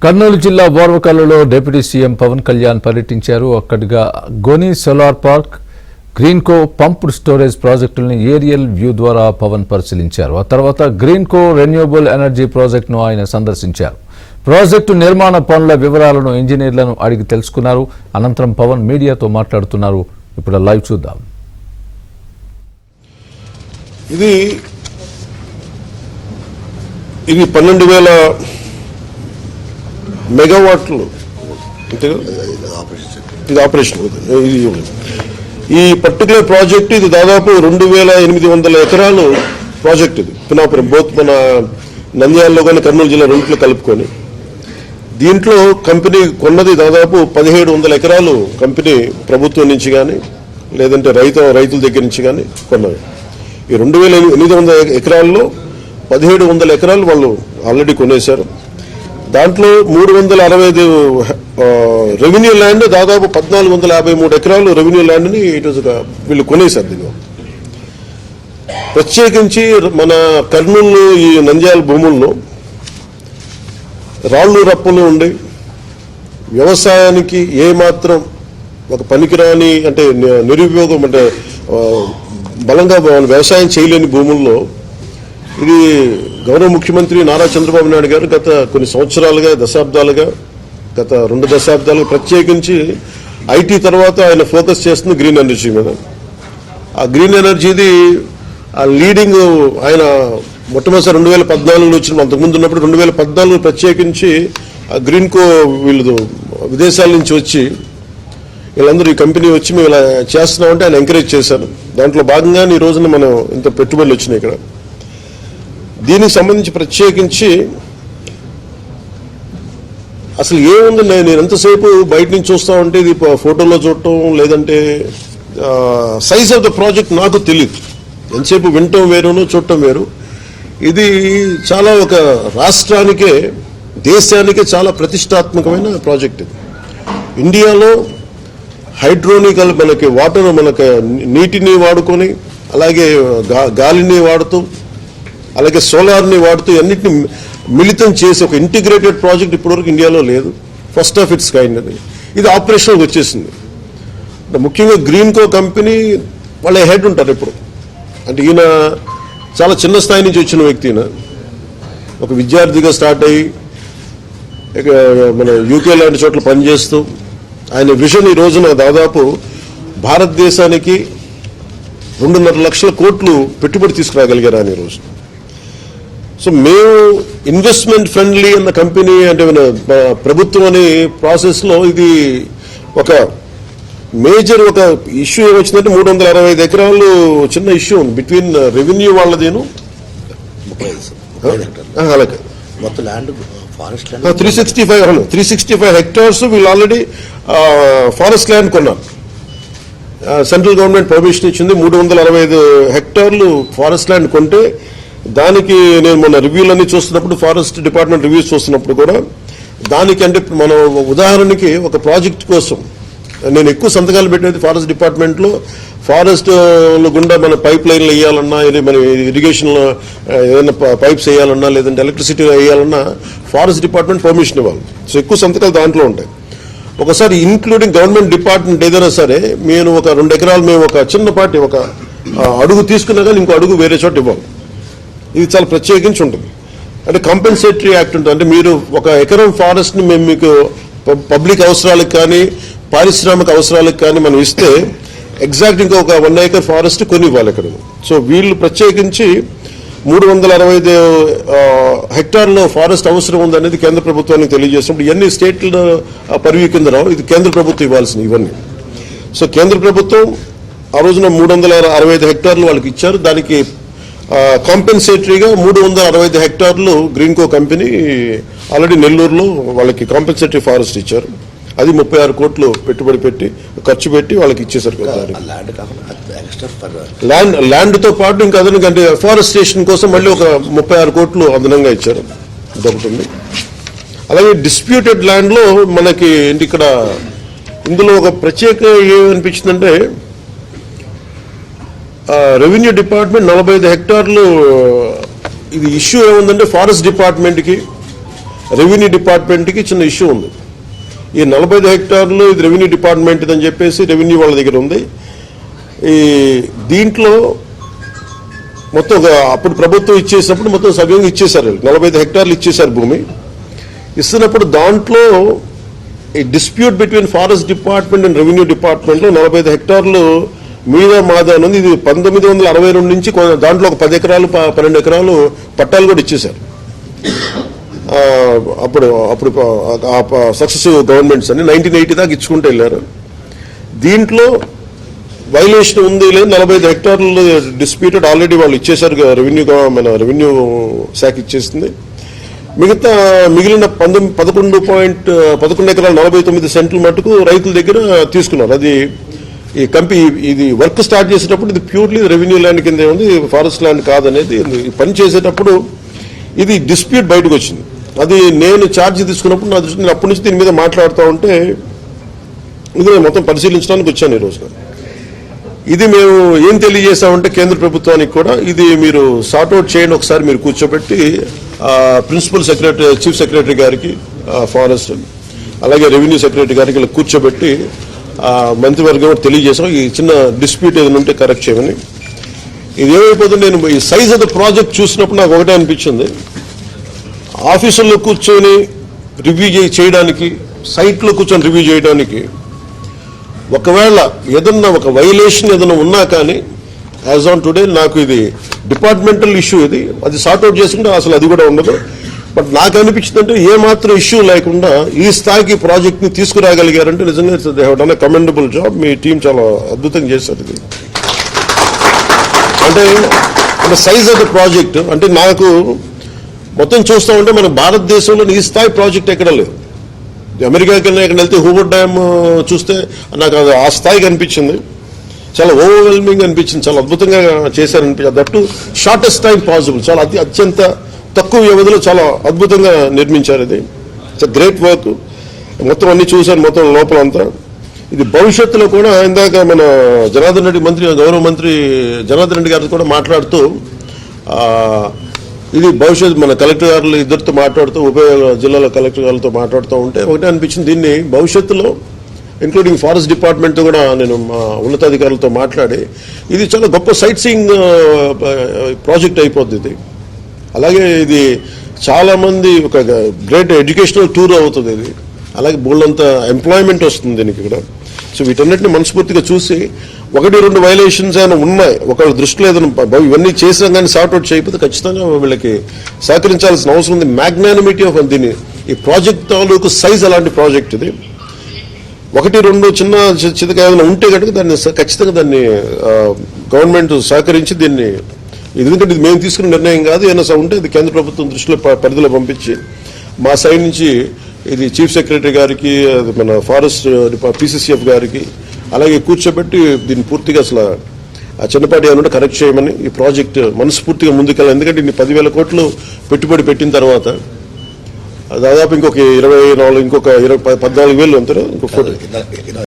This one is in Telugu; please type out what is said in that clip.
కర్నూలు జిల్లా బోర్వకల్లులో డిప్యూటీ సీఎం పవన్ కళ్యాణ్ పర్యటించారు. అక్కడిగా గోని solar park, Greenko pumped storage ప్రాజెక్టులను ఏరియల్ వ్యూ ద్వారా పవన్ పరిశీలించారు. ఆ తర్వాత గ్రీన్కో రెన్యూవబుల్ ఎనర్జీ ప్రాజెక్టును ఆయన సందర్శించారు. ప్రాజెక్టు నిర్మాణ పనుల వివరాలను ఇంజనీర్లను అడిగి తెలుసుకున్నారు. అనంతరం పవన్ మీడియాతో మాట్లాడుతున్నారు. ఇప్పుడు లైవ్ చూద్దాం. ఇది 12,000 మెగావాట్లు ఇది ఆపరేషన్. ఈ పర్టికులర్ ప్రాజెక్ట్ ఇది దాదాపు 2,800 ఎకరాలు ప్రాజెక్ట్. ఇది పినాపురం బోత్ మన నంద్యాలలో కానీ కర్నూలు జిల్లా రెండింటిలో కలుపుకొని దీంట్లో కంపెనీ కొన్నది దాదాపు 1,700 ఎకరాలు. కంపెనీ ప్రభుత్వం నుంచి కానీ లేదంటే రైతుల దగ్గర నుంచి కానీ కొన్నది. ఈ 2,800 ఎకరాల్లో 1,700 ఎకరాలు వాళ్ళు ఆల్రెడీ కొనేశారు. దాంట్లో 365 రెవెన్యూ ల్యాండ్, దాదాపు 1,453 ఎకరాలు రెవెన్యూ ల్యాండ్ని వీళ్ళు కొనేశారు. దీనిలో ప్రత్యేకించి మన కర్నూలు ఈ నంద్యాల భూముల్లో రాళ్ళు రప్పలు ఉండి వ్యవసాయానికి ఏమాత్రం ఒక పనికిరాని అంటే నిరుపయోగం అంటే బలంగా వ్యవసాయం చేయలేని భూముల్లో ఇది గౌరవ ముఖ్యమంత్రి నారా చంద్రబాబు నాయుడు గారు గత కొన్ని సంవత్సరాలుగా గత 2 దశాబ్దాలుగా ప్రత్యేకించి ఐటీ తర్వాత ఆయన ఫోకస్ చేస్తుంది గ్రీన్ ఎనర్జీ మీద. ఆ గ్రీన్ ఎనర్జీది ఆ లీడింగ్ ఆయన మొట్టమొదటి 2014లో వచ్చిన, అంతకుముందు ఉన్నప్పుడు 2014 ప్రత్యేకించి ఆ గ్రీన్కో వీళ్ళు విదేశాల నుంచి వచ్చి వీళ్ళందరూ ఈ కంపెనీ వచ్చి మేము ఇలా చేస్తున్నామంటే ఆయన ఎంకరేజ్ చేశారు. దాంట్లో భాగంగానే ఈ రోజున మనం ఇంత పెట్టుబడులు వచ్చినాయి ఇక్కడ. దీనికి సంబంధించి ప్రత్యేకించి అసలు ఏముంది, నేను ఎంతసేపు బయట నుంచి చూస్తా ఉంటే ఇది ఫోటోలో చూడటం లేదంటే సైజ్ ఆఫ్ ద ప్రాజెక్ట్ నాకు తెలియదు. ఎంతసేపు వినటం వేరును చూడటం వేరు. ఇది చాలా ఒక రాష్ట్రానికే దేశానికే చాలా ప్రతిష్టాత్మకమైన ప్రాజెక్ట్. ఇది ఇండియాలో హైడ్రోనికల్ మనకి వాటర్ మనకి నీటిని వాడుకొని అలాగే గాలిని వాడుతూ అలాగే సోలార్ని వాడుతూ అన్నింటిని మిళితం చేసి ఒక ఇంటిగ్రేటెడ్ ప్రాజెక్ట్ ఇప్పటివరకు ఇండియాలో లేదు. ఫస్ట్ ఆఫ్ ఇట్స్ కైండ్ అది. ఇది ఆపరేషన్కి వచ్చేసింది. ముఖ్యంగా గ్రీన్కో కంపెనీ వాళ్ళ హెడ్ ఉంటారు ఇప్పుడు. అంటే ఈయన చాలా చిన్న స్థాయి నుంచి వచ్చిన వ్యక్తి. ఈయన ఒక విద్యార్థిగా స్టార్ట్ అయ్యి మన యూకే లాంటి చోట్ల పనిచేస్తూ ఆయన విజన్ ఈ రోజున దాదాపు భారతదేశానికి 2.5 లక్షల కోట్లు పెట్టుబడి తీసుకురాగలిగారు ఆయన ఈ రోజు. సో మేము ఇన్వెస్ట్మెంట్ ఫ్రెండ్లీ అన్న కంపెనీ అంటే ప్రభుత్వం అనే ప్రాసెస్లో ఇది ఒక మేజర్ ఒక ఇష్యూ ఏమొచ్చిందంటే 365 ఎకరాలు చిన్న ఇష్యూ ఉంది బిట్వీన్ రెవెన్యూ వాళ్ళదేను అలాగే మొత్తం ల్యాండ్ 365 హెక్టార్స్ వీళ్ళు ఆల్రెడీ ఫారెస్ట్ ల్యాండ్ కొన్నారు. సెంట్రల్ గవర్నమెంట్ పర్మిషన్ ఇచ్చింది. 365 హెక్టార్లు ఫారెస్ట్ ల్యాండ్ కొంటే దానికి నేను మొన్న రివ్యూలన్నీ చూస్తున్నప్పుడు ఫారెస్ట్ డిపార్ట్మెంట్ రివ్యూస్ చూస్తున్నప్పుడు కూడా దానికి అంటే మనం ఉదాహరణకి ఒక ప్రాజెక్ట్ కోసం నేను ఎక్కువ సంతకాలు పెట్టినది ఫారెస్ట్ డిపార్ట్మెంట్లో. ఫారెస్ట్ గుండా మన పైప్ లైన్లు వేయాలన్నా మన ఇరిగేషన్లో ఏదైనా పైప్స్ వేయాలన్నా లేదంటే ఎలక్ట్రిసిటీ వేయాలన్నా ఫారెస్ట్ డిపార్ట్మెంట్ పర్మిషన్ ఇవ్వాలి. సో ఎక్కువ సంతకాలు దాంట్లో ఉంటాయి. ఒకసారి ఇంక్లూడింగ్ గవర్నమెంట్ డిపార్ట్మెంట్ ఏదైనా సరే నేను ఒక 2 ఎకరాలు మేము ఒక చిన్నపాటి ఒక అడుగు తీసుకున్నా కానీ ఇంకో అడుగు వేరే చోట ఇవ్వాలి. ఇది చాలా ప్రత్యేకించి ఉంటుంది. అంటే కాంపెన్సేటరీ యాక్ట్ ఉంటుంది. అంటే మీరు ఒక ఎకరం ఫారెస్ట్ని మేము మీకు పబ్లిక్ అవసరాలకు కానీ పారిశ్రామిక అవసరాలకు కానీ మనం ఇస్తే ఎగ్జాక్ట్ ఇంకా ఒక 1 ఏకర్ ఫారెస్ట్ కొని ఇవ్వాలి ఇక్కడ. సో వీళ్ళు ప్రత్యేకించి 365 హెక్టార్లో ఫారెస్ట్ అవసరం ఉందనేది కేంద్ర ప్రభుత్వానికి తెలియజేసినప్పుడు ఇవన్నీ స్టేట్ల పరివీ కింద రావు. ఇది కేంద్ర ప్రభుత్వం ఇవ్వాల్సింది ఇవన్నీ. సో కేంద్ర ప్రభుత్వం ఆ రోజున 365 హెక్టార్లు వాళ్ళకి ఇచ్చారు. దానికి కాంపెన్సేటరీగా 365 హెక్టార్లు గ్రీన్కో కంపెనీ ఆల్రెడీ నెల్లూరులో వాళ్ళకి కాంపెన్సేటరీ ఫారెస్ట్ ఇచ్చారు. అది 36 కోట్లు పెట్టుబడి పెట్టి ఖర్చు పెట్టి వాళ్ళకి ఇచ్చేసారు. ల్యాండ్తో పాటు ఇంకా అదనంగా అంటే ఫారెస్టేషన్ కోసం మళ్ళీ ఒక 36 కోట్లు అదనంగా ఇచ్చారు. ఇదొకటి ఉంది. అలాగే డిస్ప్యూటెడ్ ల్యాండ్లో మనకి ఇక్కడ ఇందులో ఒక ప్రత్యేక ఏమనిపించిందంటే రెవెన్యూ డిపార్ట్మెంట్ 45 హెక్టార్లు ఇది ఇష్యూ ఏముందంటే ఫారెస్ట్ డిపార్ట్మెంట్కి రెవెన్యూ డిపార్ట్మెంట్కి చిన్న ఇష్యూ ఉంది. ఈ 45 హెక్టార్లు ఇది రెవెన్యూ డిపార్ట్మెంట్ అని చెప్పేసి రెవెన్యూ వాళ్ళ దగ్గర ఉంది. ఈ దీంట్లో మొత్తం అప్పుడు ప్రభుత్వం ఇచ్చేసినప్పుడు మొత్తం సవ్యంగా ఇచ్చేశారు, 45 హెక్టార్లు ఇచ్చేశారు భూమి. ఇస్తున్నప్పుడు దాంట్లో ఈ dispute between forest department and revenue డిపార్ట్మెంట్లో 45 హెక్టార్లు మీద మాదా ఉంది. ఇది 1962 నుంచి దాంట్లో ఒక 10 ఎకరాలు 12 ఎకరాలు పట్టాలు కూడా ఇచ్చేశారు. అప్పుడు సక్సెసివ్ గవర్నమెంట్స్ అని 1980 దాకా ఇచ్చుకుంటూ వెళ్ళారు. దీంట్లో వైలేషన్ ఉంది లేదు, 45 హెక్టార్లు డిస్ప్యూటెడ్ ఆల్రెడీ వాళ్ళు ఇచ్చేశారు, మన రెవెన్యూ శాఖ ఇచ్చేసింది. మిగిలిన 11 ఎకరాలు 49 సెంట్లు మటుకు రైతుల దగ్గర తీసుకున్నారు. అది ఈ ఇది వర్క్ స్టార్ట్ చేసేటప్పుడు ఇది ప్యూర్లీ రెవెన్యూ ల్యాండ్ కింద ఉంది, ఫారెస్ట్ ల్యాండ్ కాదనేది. పని చేసేటప్పుడు ఇది డిస్ప్యూట్ బయటకు వచ్చింది. అది నేను ఛార్జ్ తీసుకున్నప్పుడు నా దృష్టి, నేను అప్పటి నుంచి దీని మీద మాట్లాడుతూ ఉంటే ఇది నేను మొత్తం పరిశీలించడానికి వచ్చాను ఈ రోజున. ఇది మేము ఏం తెలియజేసామంటే కేంద్ర ప్రభుత్వానికి కూడా ఇది మీరు సార్ట్అవుట్ చేయండి, ఒకసారి మీరు కూర్చోబెట్టి ప్రిన్సిపల్ సెక్రటరీ, చీఫ్ సెక్రటరీ గారికి ఫారెస్ట్, అలాగే రెవెన్యూ సెక్రటరీ గారికి ఇలా కూర్చోబెట్టి మంత్రివర్గం తెలియజేసాం ఈ చిన్న డిస్ప్యూట్ ఏదైనా ఉంటే కరెక్ట్ చేయమని. ఇది ఏమైపోతుంది, నేను ఈ సైజ్ ఆఫ్ ద ప్రాజెక్ట్ చూసినప్పుడు నాకు ఒకటే అనిపించింది, ఆఫీసుల్లో కూర్చొని రివ్యూ చేయడానికి, సైట్లో కూర్చొని రివ్యూ చేయడానికి, ఒకవేళ ఏదన్నా ఒక వైలేషన్ ఏదైనా ఉన్నా కానీ యాజ్ ఆన్ టుడే నాకు ఇది డిపార్ట్మెంటల్ ఇష్యూ, ఇది అది సార్ట్అవుట్ చేసుకుంటే అసలు అది కూడా ఉండదు. బట్ నాకు అనిపించింది అంటే ఏమాత్రం ఇష్యూ లేకుండా ఈ స్థాయికి ప్రాజెక్ట్ని తీసుకురాగలిగారంటే నిజంగా they have done a commendable job. Me team చాలా అద్భుతంగా చేశారు. ఇది అంటే సైజ్ ఆఫ్ ద ప్రాజెక్ట్ అంటే నాకు మొత్తం చూస్తూ ఉంటే మన భారతదేశంలో ఈ స్థాయి ప్రాజెక్ట్ ఎక్కడ లేదు. అమెరికాకి ఎక్కడ వెళ్తే హూవర్ డ్యామ్ చూస్తే నాకు అది ఆ స్థాయికి అనిపించింది, చాలా ఓవర్వెల్మింగ్ అనిపించింది, చాలా అద్భుతంగా చేశారనిపించింది. That to shortest time possible, చాలా అత్యంత తక్కువ వ్యవధిలో చాలా అద్భుతంగా నిర్మించారు. ఇది ఇట్స్ గ్రేట్ వర్క్. మొత్తం అన్ని చూశాను, మొత్తం లోపల అంతా. ఇది భవిష్యత్తులో కూడా ఇందాక మన జనార్దన్ రెడ్డి గౌరవ మంత్రి జనార్దన్ రెడ్డి గారితో కూడా మాట్లాడుతూ ఇది భవిష్యత్తు మన కలెక్టర్ గారులు ఇద్దరితో మాట్లాడుతూ, ఉభయ జిల్లాల కలెక్టర్ గారులతో మాట్లాడుతూ ఉంటే ఒకటే అనిపించింది, దీన్ని భవిష్యత్తులో ఇంక్లూడింగ్ ఫారెస్ట్ డిపార్ట్మెంట్ కూడా నేను మా ఉన్నతాధికారులతో మాట్లాడి ఇది చాలా గొప్ప సైట్ సీయింగ్ ప్రాజెక్ట్ అయిపోద్ది ఇది. అలాగే ఇది చాలామంది ఒక గ్రేట్ ఎడ్యుకేషనల్ టూర్ అవుతుంది ఇది. అలాగే బోల్డంత ఎంప్లాయ్మెంట్ వస్తుంది దీనికి ఇక్కడ. సో వీటన్నిటిని మనస్ఫూర్తిగా చూసి 1-2 వైలేషన్స్ అయినా ఉన్నాయి, ఒకళ్ళ దృష్టిలో ఏదైనా ఇవన్నీ చేసినా కానీ సార్ట్అవుట్ చేయకపోతే ఖచ్చితంగా వీళ్ళకి సహకరించాల్సిన అవసరం ఉంది. మ్యాగ్నానిమిటీ ఆఫ్ దీన్ని ఈ ప్రాజెక్ట్ తాలూకు సైజ్ అలాంటి ప్రాజెక్ట్ ఇది. 1-2 చిన్న చితక ఏదైనా ఉంటే కనుక దాన్ని ఖచ్చితంగా దాన్ని గవర్నమెంట్ సహకరించి దీన్ని, ఎందుకంటే ఇది మేము తీసుకున్న నిర్ణయం కాదు, ఏదైనా ఉంటే ఇది కేంద్ర ప్రభుత్వం దృష్టిలో పరిధిలో పంపించి మా సైడ్ నుంచి ఇది చీఫ్ సెక్రటరీ గారికి, మన ఫారెస్ట్ PCCF గారికి అలాగే కూర్చోబెట్టి దీన్ని పూర్తిగా అసలు ఆ చిన్నపాటి ఏమంటే కరెక్ట్ చేయమని ఈ ప్రాజెక్ట్ మనస్ఫూర్తిగా ముందుకెళ్ళాలి. ఎందుకంటే ఇన్ని 10,000 కోట్లు పెట్టుబడి పెట్టిన తర్వాత దాదాపు ఇంకొక 24 ఇంకొక 14,000 అంటారు ఇంకొక